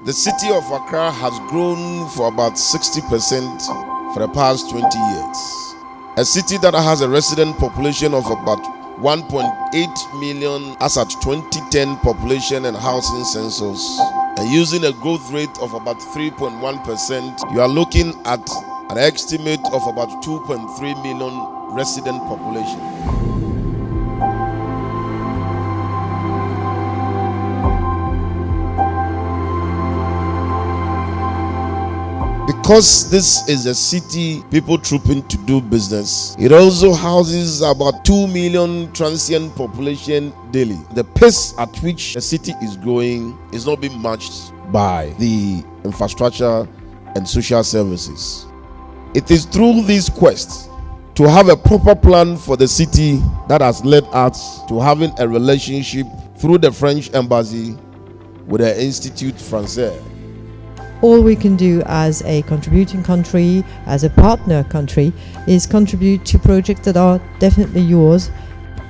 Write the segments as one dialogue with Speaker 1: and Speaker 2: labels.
Speaker 1: The city of Accra has grown for about 60% for the past 20 years. A city that has a resident population of about 1.8 million as at 2010 population and housing census, and using a growth rate of about 3.1%, you are looking at an estimate of about 2.3 million resident population. Because this is a city people trooping to do business, it also houses about 2 million transient population daily. The pace at which the city is growing is not being matched by the infrastructure and social services. It is through this quest to have a proper plan for the city that has led us to having a relationship through the French embassy with the Intitut Francais.
Speaker 2: All we can do as a contributing country, as a partner country, is contribute to projects that are definitely yours,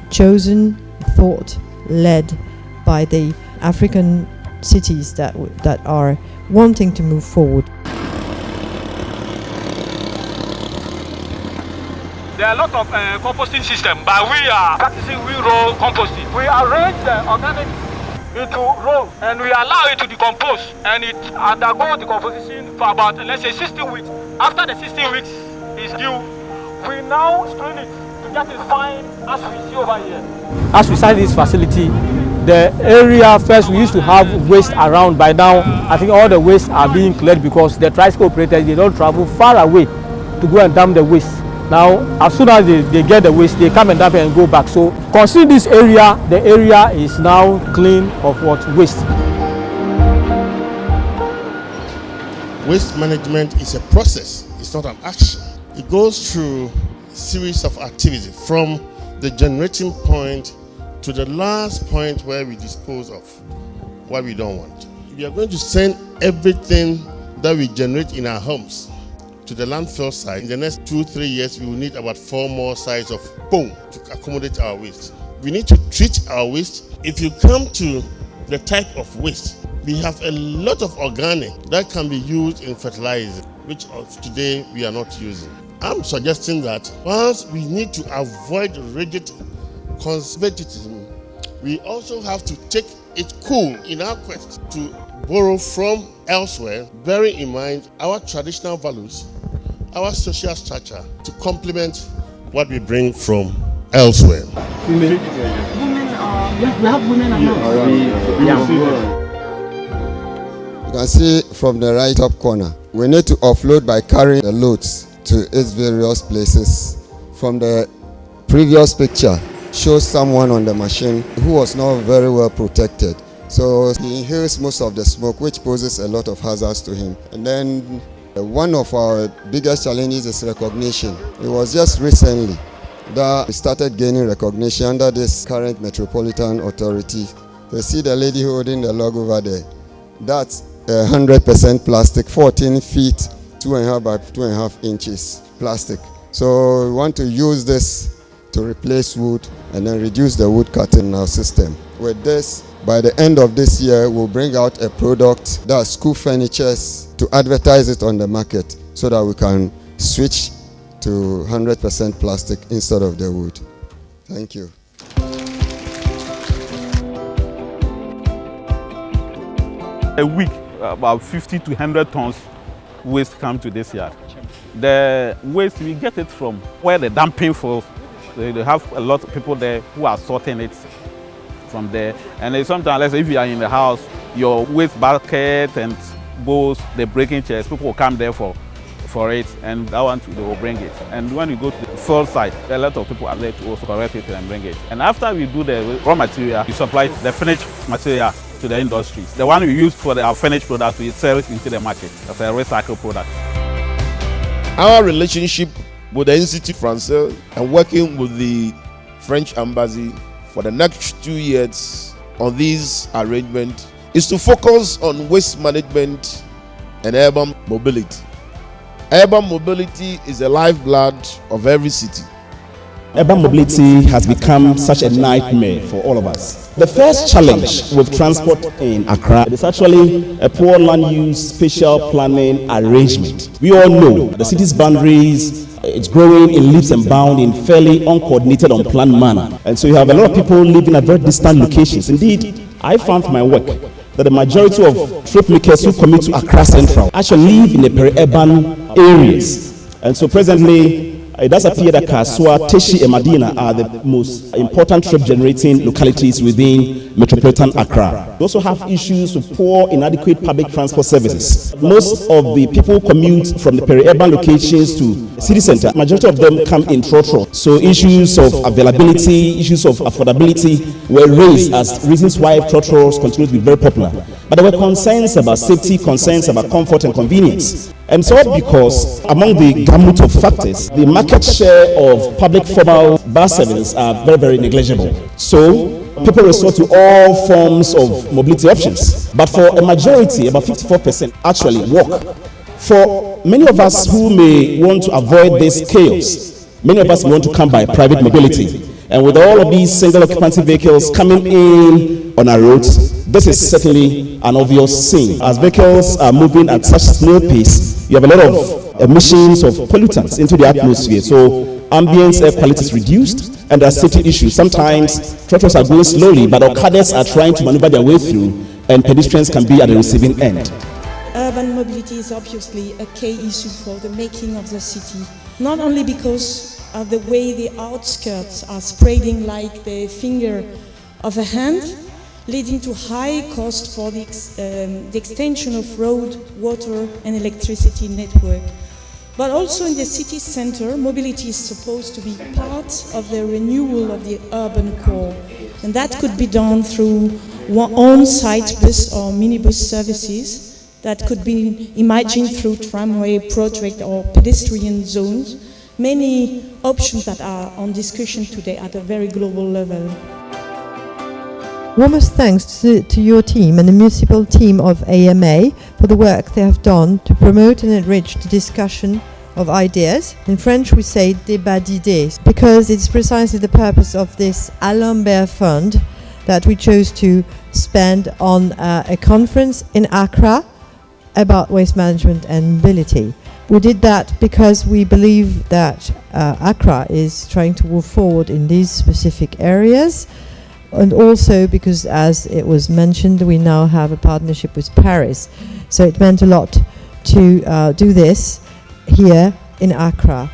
Speaker 2: chosen, thought, led by the African cities that are wanting to move forward.
Speaker 3: There are a lot of composting systems, but we are practicing row composting. We arrange the organic into rows and we allow it to decompose, and it undergoes decomposition for about, let's say, 16 weeks. After the 16 weeks is due, we now screen it to get it fine as we see over here.
Speaker 4: As we started this facility, the area first we used to have waste around. By now, I think all the waste are being cleared because the tricycle operators, they don't travel far away to go and dump the waste. Now, as soon as they get the waste, they come and dump it and go back. So, considering this area, the area is now clean of what waste.
Speaker 5: Waste management is a process, it's not an action. It goes through a series of activities from the generating point to the last point where we dispose of what we don't want. We are going to send everything that we generate in our homes to the landfill site. In the next 2-3 years, we will need about 4 more sites of boom to accommodate our waste. We need to treat our waste. If you come to the type of waste, we have a lot of organic that can be used in fertilizer, which today we are not using. I'm suggesting that whilst we need to avoid rigid conservatism, we also have to take it cool in our quest to borrow from elsewhere, bearing in mind our traditional values, our social structure, to complement what we bring from elsewhere.
Speaker 6: Women, we have women around.
Speaker 7: You can see from the right top corner, we need to offload by carrying the loads to its various places. From the previous picture, shows someone on the machine who was not very well protected. So he inhales most of the smoke, which poses a lot of hazards to him. And then one of our biggest challenges is recognition. It was just recently that we started gaining recognition under this current Metropolitan Authority. You see the lady holding the log over there. That's 100% plastic, 14 feet, 2.5 by 2.5 inches plastic. So we want to use this to replace wood and then reduce the wood cutting in our system. With this, by the end of this year, we'll bring out a product that's school furnitures to advertise it on the market so that we can switch to 100% plastic instead of the wood. Thank you.
Speaker 8: A week, about 50 to 100 tons waste come to this yard. The waste, we get it from where the dumping for. They have a lot of people there who are sorting it from there. And sometimes, let's say if you are in the house, your waste bucket and bowls, the breaking chairs, people will come there for it, and that one they will bring it. And when you go to the field site, a lot of people are there to also collect it and bring it. And after we do the raw material, we supply the finished material to the industries. The one we use for our finished product, we sell it into the market as a recycled product.
Speaker 1: Our relationship with the Intitut Francais and working with the French embassy for the next 2 years on this arrangement is to focus on waste management and urban mobility. Urban mobility is the lifeblood of every city.
Speaker 9: Urban mobility has become such a nightmare for all of us. The first challenge with transport in Accra is actually a poor land use spatial planning arrangement. We all know the city's boundaries, it's growing in leaps and bounds in fairly uncoordinated, unplanned manner. And so you have a lot of people living at very distant locations. Indeed, I found from my work that the majority of trip makers who commute to Accra Central actually live in the peri-urban areas. And so presently, it does appear that Kasua, Teshi, and Medina are the most important trip-generating localities within Metropolitan Accra. We also have issues with poor, inadequate public transport services. Most of the people who commute from the peri-urban locations to the city center, majority of them come in trotro. So issues of availability, issues of affordability were raised as reasons why trotros continue to be very popular. But there were concerns about safety, concerns about comfort and convenience. And so because among the gamut of factors, the market share of public formal bus services are very, very negligible. So people resort to all forms of mobility options. But for a majority, about 54% actually walk. For many of us who may want to avoid this chaos, many of us want to come by private mobility. And with all of these single occupancy vehicles coming in on our roads, this is certainly an obvious sin. As vehicles are moving at such slow pace, you have a lot of emissions of pollutants into the atmosphere. So ambient air quality is reduced, and there are safety issues. Sometimes trotters are going slowly, but Okadas are trying to maneuver their way through, and pedestrians can be at the receiving end.
Speaker 10: Urban mobility is obviously a key issue for the making of the city, not only because of the way the outskirts are spreading like the finger of a hand, leading to high cost for the extension of road, water and electricity network. But also in the city center, mobility is supposed to be part of the renewal of the urban core. And that could be done through on-site bus or minibus services that could be imagined through tramway project or pedestrian zones. Many options that are on discussion today at a very global level.
Speaker 2: Warmest thanks to your team and the municipal team of AMA for the work they have done to promote and enrich the discussion of ideas. In French we say débat d'idées, because it's precisely the purpose of this Alambert Fund that we chose to spend on a conference in Accra about waste management and mobility. We did that because we believe that Accra is trying to move forward in these specific areas, and also because, as it was mentioned, we now have a partnership with Paris. So it meant a lot to do this here in Accra.